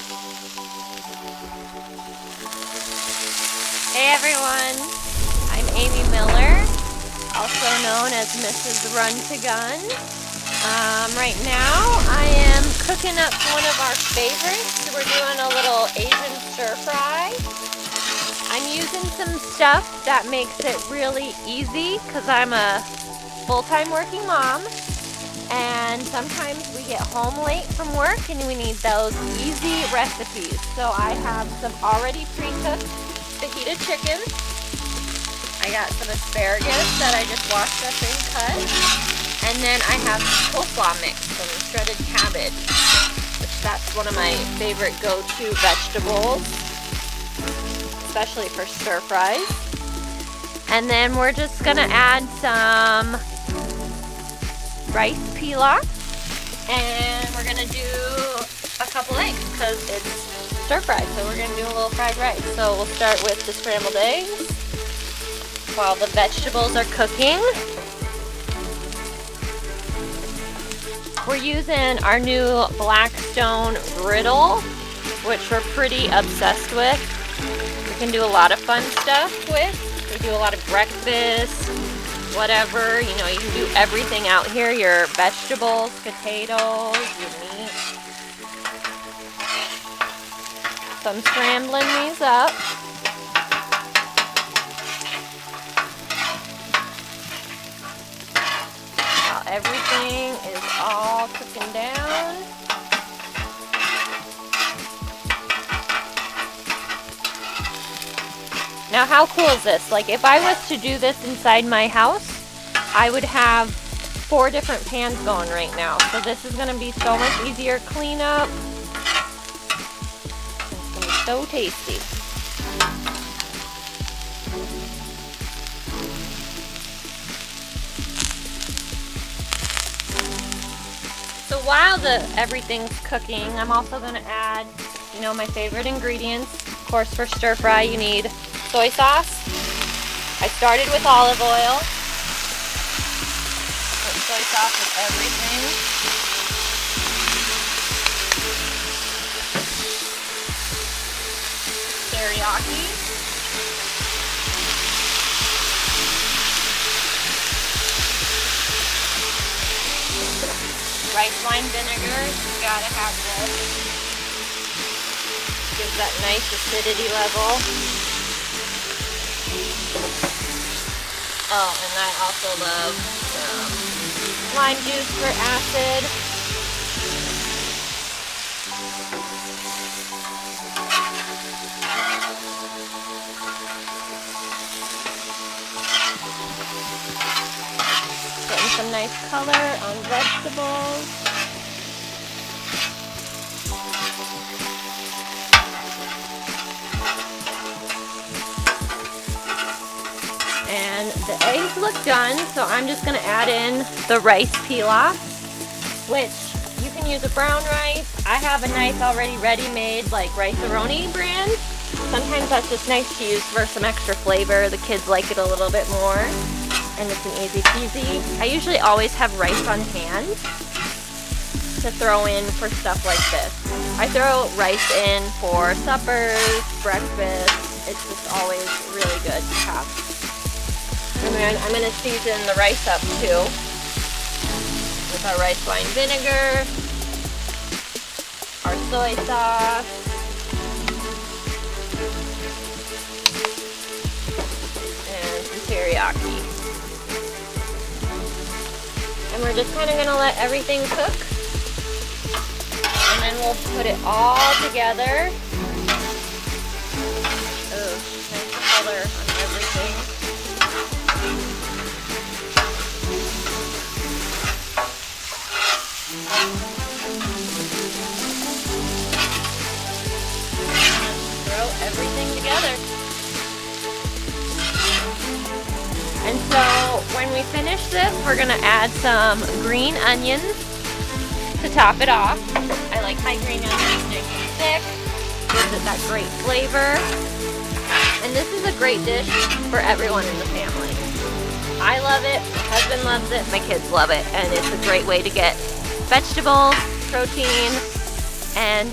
Hey everyone, I'm Amy Miller, also known as Mrs. Run to Gun. Right now I am cooking up one of our favorites. We're doing a little Asian stir fry. I'm using some stuff that makes it really easy because I'm a full-time working mom. And sometimes we get home late from work and we need those easy recipes. So I have some already pre-cooked fajita chicken. I got some asparagus that I just washed up and cut. And then I have coleslaw mix, some shredded cabbage, which that's one of my favorite go-to vegetables, especially for stir fries. And then we're just gonna add some rice pilaf, and we're gonna do a couple eggs because it's stir fried, so we're gonna do a little fried rice. So we'll start with the scrambled eggs while the vegetables are cooking. We're using our new Blackstone griddle, which we're pretty obsessed with. We can do a lot of fun stuff with. We do a lot of breakfast, whatever, you know, you can do everything out here. Your vegetables, potatoes, your meat. So I'm scrambling these up. While everything is all cooking down. Now how cool is this? Like if I was to do this inside my house, I would have 4 different pans going right now. So this is going to be so much easier cleanup. It's going to be so tasty. So while everything's cooking, I'm also going to add, you know, my favorite ingredients. Of course, for stir fry, you need soy sauce. I started with olive oil. Put soy sauce with everything. Teriyaki. Rice wine vinegar. You gotta have this. Gives that nice acidity level. Oh, and I also love lime juice for acid. Getting some nice color on vegetables. And the eggs look done, so I'm just going to add in the rice pilaf, which you can use a brown rice. I have a nice already ready-made like Rice-A-Roni brand. Sometimes that's just nice to use for some extra flavor. The kids like it a little bit more, and it's an easy peasy. I usually always have rice on hand to throw in for stuff like this. I throw rice in for suppers, breakfast. It's just always really good to have. And then I'm going to season the rice up too with our rice wine vinegar, our soy sauce, and some teriyaki. And we're just kind of going to let everything cook. And then we'll put it all together. Oh, nice color on everything. Throw everything together. And so when we finish this, we're going to add some green onions to top it off. I like my green onions nice and thick. Gives it that great flavor. And this is a great dish for everyone in the family. I love it, my husband loves it, my kids love it, and it's a great way to get vegetables, protein, and